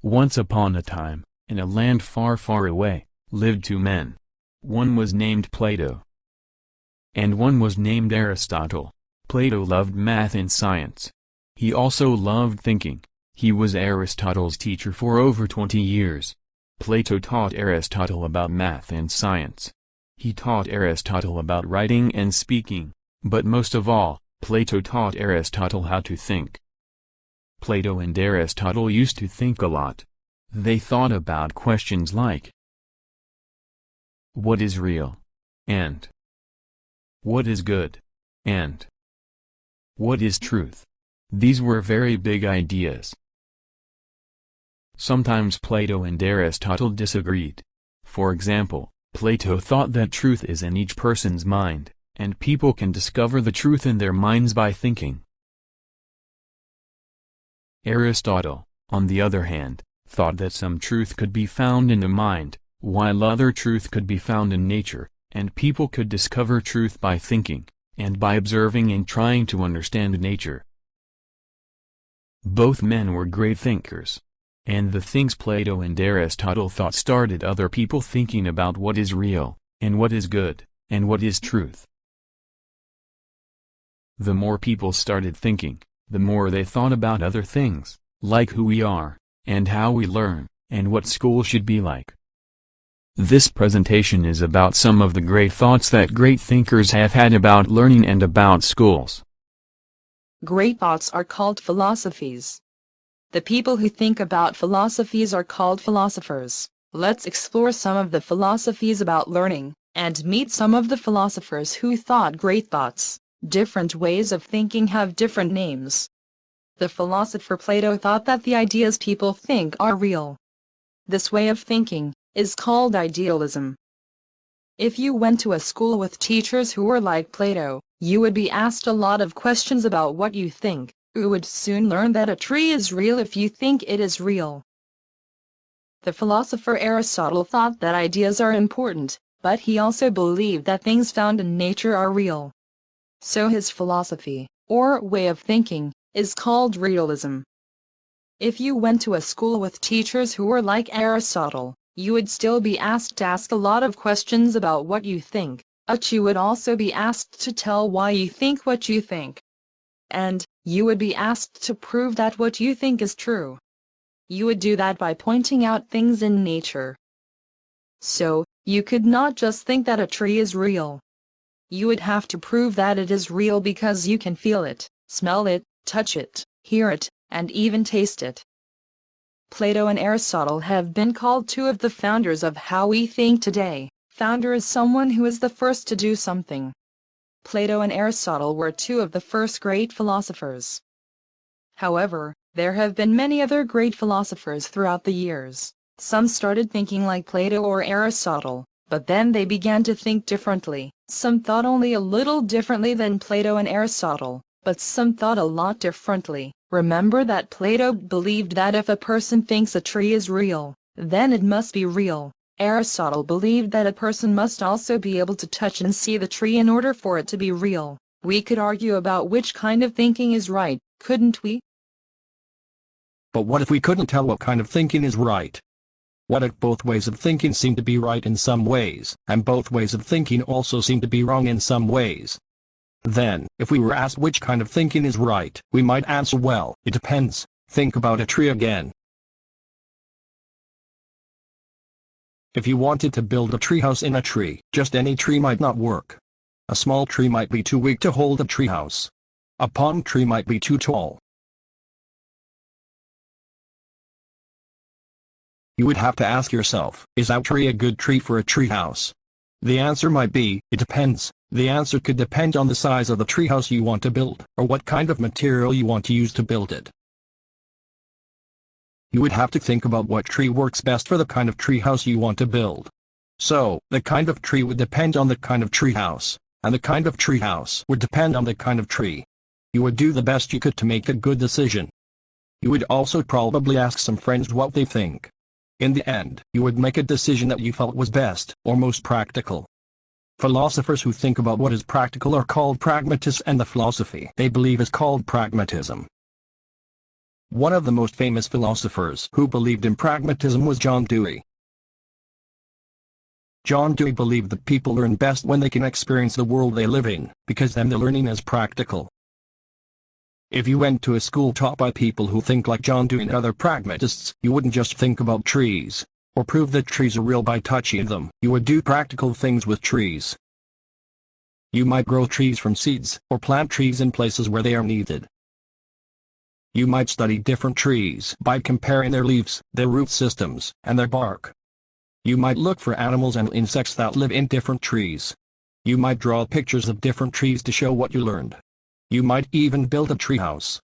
Once upon a time, in a land far far away, lived two men. One was named Plato, and one was named Aristotle. Plato loved math and science. He also loved thinking. He was Aristotle's teacher for over 20 years. Plato taught Aristotle about math and science. He taught Aristotle about writing and speaking, but most of all, Plato taught Aristotle how to think. Plato and Aristotle used to think a lot. They thought about questions like, what is real? And what is good? And what is truth? These were very big ideas. Sometimes Plato and Aristotle disagreed. For example, Plato thought that truth is in each person's mind, and people can discover the truth in their minds by thinking. Aristotle, on the other hand, thought that some truth could be found in the mind, while other truth could be found in nature, and people could discover truth by thinking, and by observing and trying to understand nature. Both men were great thinkers. And the things Plato and Aristotle thought started other people thinking about what is real, and what is good, and what is truth. The more people started thinking, the more they thought about other things, like who we are, and how we learn, and what school should be like. This presentation is about some of the great thoughts that great thinkers have had about learning and about schools. Great thoughts are called philosophies. The people who think about philosophies are called philosophers. Let's explore some of the philosophies about learning, and meet some of the philosophers who thought great thoughts. Different ways of thinking have different names. The philosopher Plato thought that the ideas people think are real. This way of thinking is called idealism. If you went to a school with teachers who were like Plato, you would be asked a lot of questions about what you think. You would soon learn that a tree is real if you think it is real. The philosopher Aristotle thought that ideas are important, but he also believed that things found in nature are real. So his philosophy, or way of thinking, is called realism. If you went to a school with teachers who were like Aristotle, you would still be asked to ask a lot of questions about what you think, but you would also be asked to tell why you think what you think. And you would be asked to prove that what you think is true. You would do that by pointing out things in nature. So, you could not just think that a tree is real. You would have to prove that it is real because you can feel it, smell it, touch it, hear it, and even taste it. Plato and Aristotle have been called two of the founders of how we think today. Founder is someone who is the first to do something. Plato and Aristotle were two of the first great philosophers. However, there have been many other great philosophers throughout the years. Some started thinking like Plato or Aristotle, but then they began to think differently. Some thought only a little differently than Plato and Aristotle, but some thought a lot differently. Remember that Plato believed that if a person thinks a tree is real, then it must be real. Aristotle believed that a person must also be able to touch and see the tree in order for it to be real. We could argue about which kind of thinking is right, couldn't we? But what if we couldn't tell what kind of thinking is right? What if both ways of thinking seem to be right in some ways, and both ways of thinking also seem to be wrong in some ways? Then, if we were asked which kind of thinking is right, we might answer, well, it depends. Think about a tree again. If you wanted to build a treehouse in a tree, just any tree might not work. A small tree might be too weak to hold a treehouse. A palm tree might be too tall. You would have to ask yourself, is that tree a good tree for a treehouse? The answer might be, it depends. The answer could depend on the size of the treehouse you want to build, or what kind of material you want to use to build it. You would have to think about what tree works best for the kind of treehouse you want to build. So, the kind of tree would depend on the kind of treehouse, and the kind of treehouse would depend on the kind of tree. You would do the best you could to make a good decision. You would also probably ask some friends what they think. In the end, you would make a decision that you felt was best, or most practical. Philosophers who think about what is practical are called pragmatists, and the philosophy they believe is called pragmatism. One of the most famous philosophers who believed in pragmatism was John Dewey. John Dewey believed that people learn best when they can experience the world they live in, because then the learning is practical. If you went to a school taught by people who think like John Dewey and other pragmatists, you wouldn't just think about trees, or prove that trees are real by touching them. You would do practical things with trees. You might grow trees from seeds, or plant trees in places where they are needed. You might study different trees by comparing their leaves, their root systems, and their bark. You might look for animals and insects that live in different trees. You might draw pictures of different trees to show what you learned. You might even build a treehouse.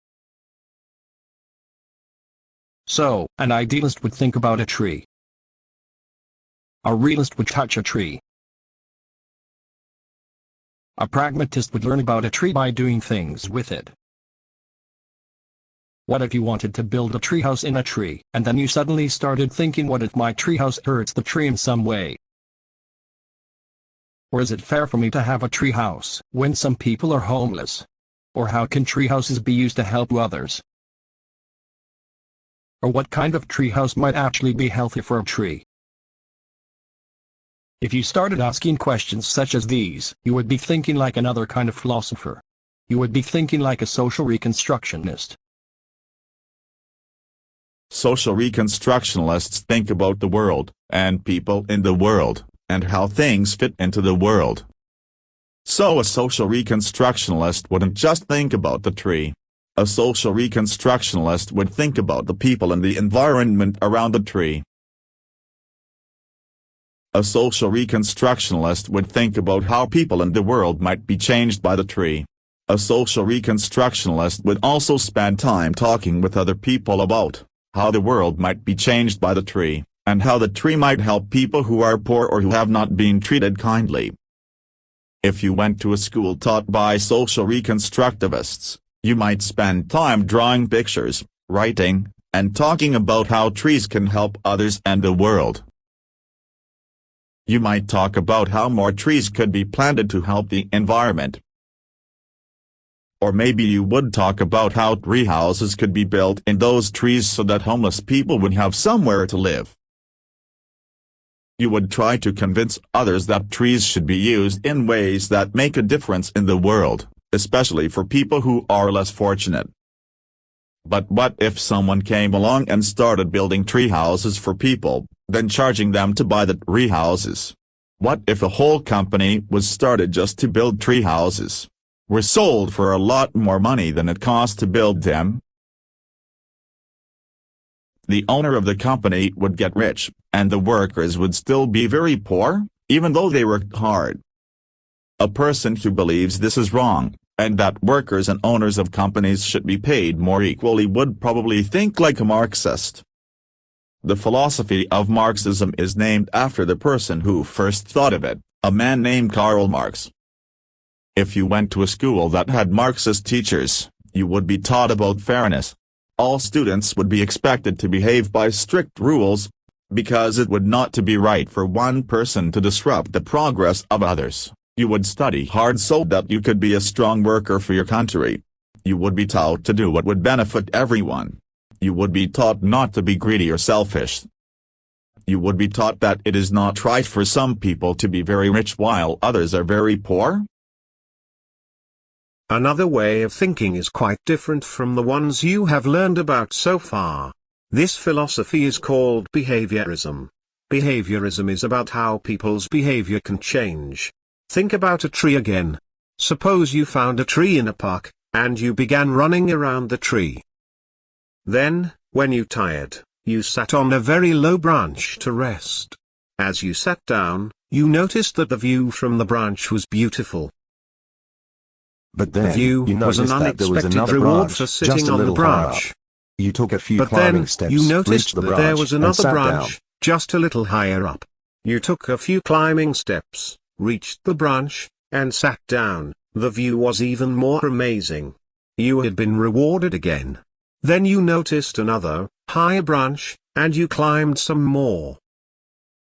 So, an idealist would think about a tree. A realist would touch a tree. A pragmatist would learn about a tree by doing things with it. What if you wanted to build a treehouse in a tree, and then you suddenly started thinking, what if my treehouse hurts the tree in some way? Or is it fair for me to have a treehouse when some people are homeless? Or how can treehouses be used to help others? Or what kind of treehouse might actually be healthy for a tree? If you started asking questions such as these, you would be thinking like another kind of philosopher. You would be thinking like a social reconstructionist. Social reconstructionists think about the world, and people in the world, and how things fit into the world. So a social reconstructionist wouldn't just think about the tree. A social reconstructionist would think about the people and the environment around the tree. A social reconstructionist would think about how people in the world might be changed by the tree. A social reconstructionist would also spend time talking with other people about how the world might be changed by the tree, and how the tree might help people who are poor or who have not been treated kindly. If you went to a school taught by social reconstructivists, you might spend time drawing pictures, writing, and talking about how trees can help others and the world. You might talk about how more trees could be planted to help the environment. Or maybe you would talk about how treehouses could be built in those trees so that homeless people would have somewhere to live. You would try to convince others that trees should be used in ways that make a difference in the world, especially for people who are less fortunate. But what if someone came along and started building treehouses for people, then charging them to buy the treehouses? What if a whole company was started just to build treehouses? Were sold for a lot more money than it cost to build them? The owner of the company would get rich, and the workers would still be very poor, even though they worked hard. A person who believes this is wrong, and that workers and owners of companies should be paid more equally, would probably think like a Marxist. The philosophy of Marxism is named after the person who first thought of it, a man named Karl Marx. If you went to a school that had Marxist teachers, you would be taught about fairness. All students would be expected to behave by strict rules, because it would not to be right for one person to disrupt the progress of others. You would study hard so that you could be a strong worker for your country. You would be taught to do what would benefit everyone. You would be taught not to be greedy or selfish. You would be taught that it is not right for some people to be very rich while others are very poor. Another way of thinking is quite different from the ones you have learned about so far. This philosophy is called behaviorism. Behaviorism is about how people's behavior can change. Think about a tree again. Suppose you found a tree in a park, and you began running around the tree. Then, when you tired, you sat on a very low branch to rest. As you sat down, you noticed that the view from the branch was beautiful. But then, The view was an that there was unexpected another reward branch, for just sitting a on the little higher up. branch. You took a few But climbing then, steps, you reached noticed the that branch, there was and another sat branch, down. just a little higher up. You took a few climbing steps, reached the branch, and sat down. The view was even more amazing. You had been rewarded again. Then you noticed another, higher branch, and you climbed some more.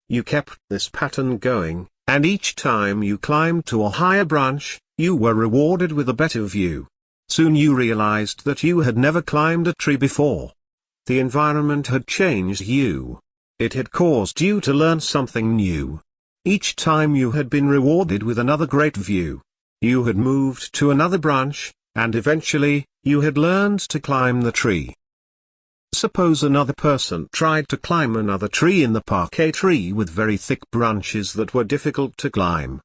You kept this pattern going, and each time you climbed to a higher branch, you were rewarded with a better view. Soon you realized that you had never climbed a tree before. The environment had changed you. It had caused you to learn something new. Each time you had been rewarded with another great view. You had moved to another branch, and eventually, you had learned to climb the tree. Suppose another person tried to climb another tree in the park, a tree with very thick branches that were difficult to climb.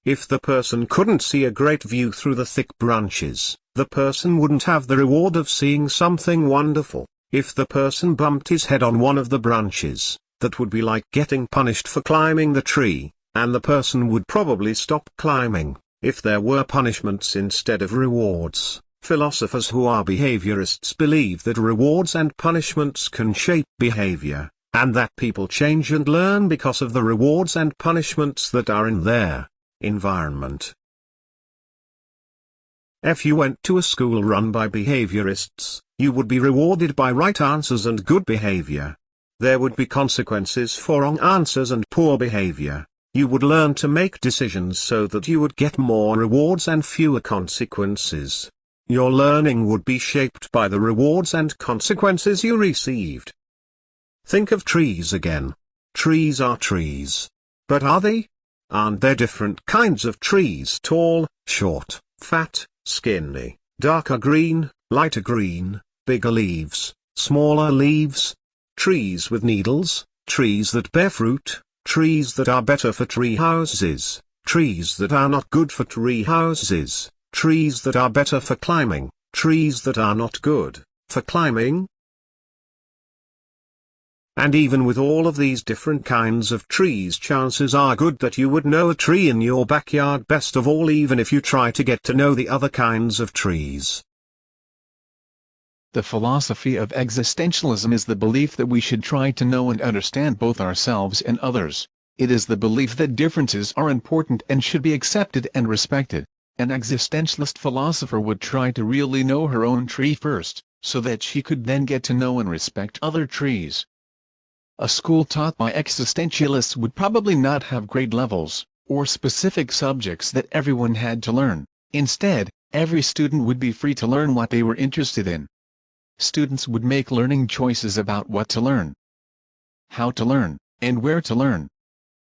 If the person couldn't see a great view through the thick branches, the person wouldn't have the reward of seeing something wonderful. If the person bumped his head on one of the branches, that would be like getting punished for climbing the tree, and the person would probably stop climbing, if there were punishments instead of rewards. Philosophers who are behaviorists believe that rewards and punishments can shape behavior, and that people change and learn because of the rewards and punishments that are in their environment. If you went to a school run by behaviorists, you would be rewarded by right answers and good behavior. There would be consequences for wrong answers and poor behavior. You would learn to make decisions so that you would get more rewards and fewer consequences. Your learning would be shaped by the rewards and consequences you received. Think of trees again. Trees are trees. But are they? Aren't there different kinds of trees? Tall, short, fat, skinny, darker green, lighter green, bigger leaves, smaller leaves. Trees with needles, trees that bear fruit, trees that are better for tree houses, trees that are not good for tree houses. Trees that are better for climbing, trees that are not good for climbing. And even with all of these different kinds of trees, chances are good that you would know a tree in your backyard best of all, even if you try to get to know the other kinds of trees. The philosophy of existentialism is the belief that we should try to know and understand both ourselves and others. It is the belief that differences are important and should be accepted and respected. An existentialist philosopher would try to really know her own tree first, so that she could then get to know and respect other trees. A school taught by existentialists would probably not have grade levels, or specific subjects that everyone had to learn. Instead, every student would be free to learn what they were interested in. Students would make learning choices about what to learn, how to learn, and where to learn.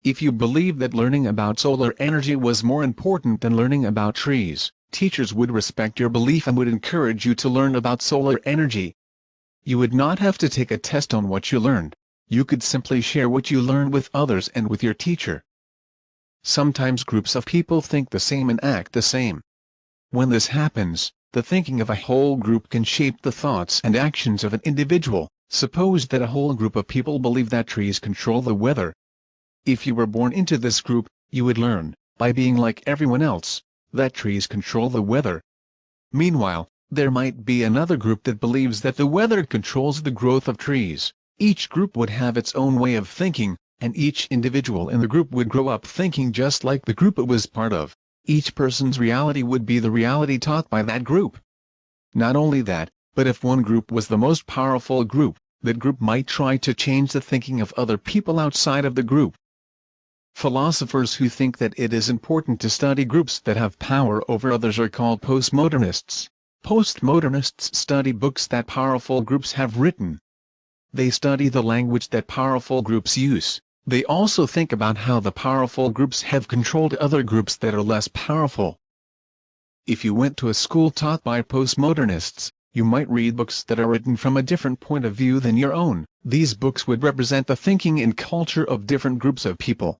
If you believe that learning about solar energy was more important than learning about trees, teachers would respect your belief and would encourage you to learn about solar energy. You would not have to take a test on what you learned. You could simply share what you learned with others and with your teacher. Sometimes groups of people think the same and act the same. When this happens, the thinking of a whole group can shape the thoughts and actions of an individual. Suppose that a whole group of people believe that trees control the weather. If you were born into this group, you would learn, by being like everyone else, that trees control the weather. Meanwhile, there might be another group that believes that the weather controls the growth of trees. Each group would have its own way of thinking, and each individual in the group would grow up thinking just like the group it was part of. Each person's reality would be the reality taught by that group. Not only that, but if one group was the most powerful group, that group might try to change the thinking of other people outside of the group. Philosophers who think that it is important to study groups that have power over others are called postmodernists. Postmodernists study books that powerful groups have written. They study the language that powerful groups use. They also think about how the powerful groups have controlled other groups that are less powerful. If you went to a school taught by postmodernists, you might read books that are written from a different point of view than your own. These books would represent the thinking and culture of different groups of people.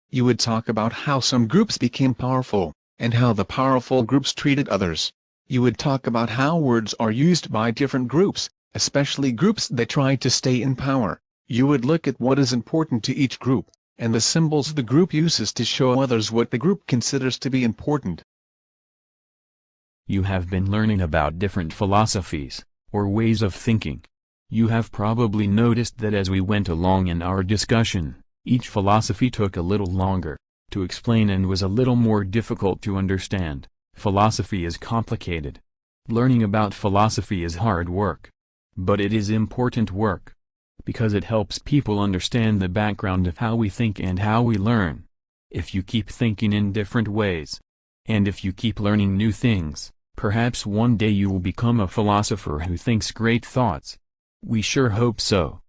You would talk about how some groups became powerful, and how the powerful groups treated others. You would talk about how words are used by different groups, especially groups that try to stay in power. You would look at what is important to each group, and the symbols the group uses to show others what the group considers to be important. You have been learning about different philosophies, or ways of thinking. You have probably noticed that as we went along in our discussion, each philosophy took a little longer to explain and was a little more difficult to understand. Philosophy is complicated. Learning about philosophy is hard work. But it is important work, because it helps people understand the background of how we think and how we learn. If you keep thinking in different ways, and if you keep learning new things, Perhaps one day you will become a philosopher who thinks great thoughts. We sure hope so.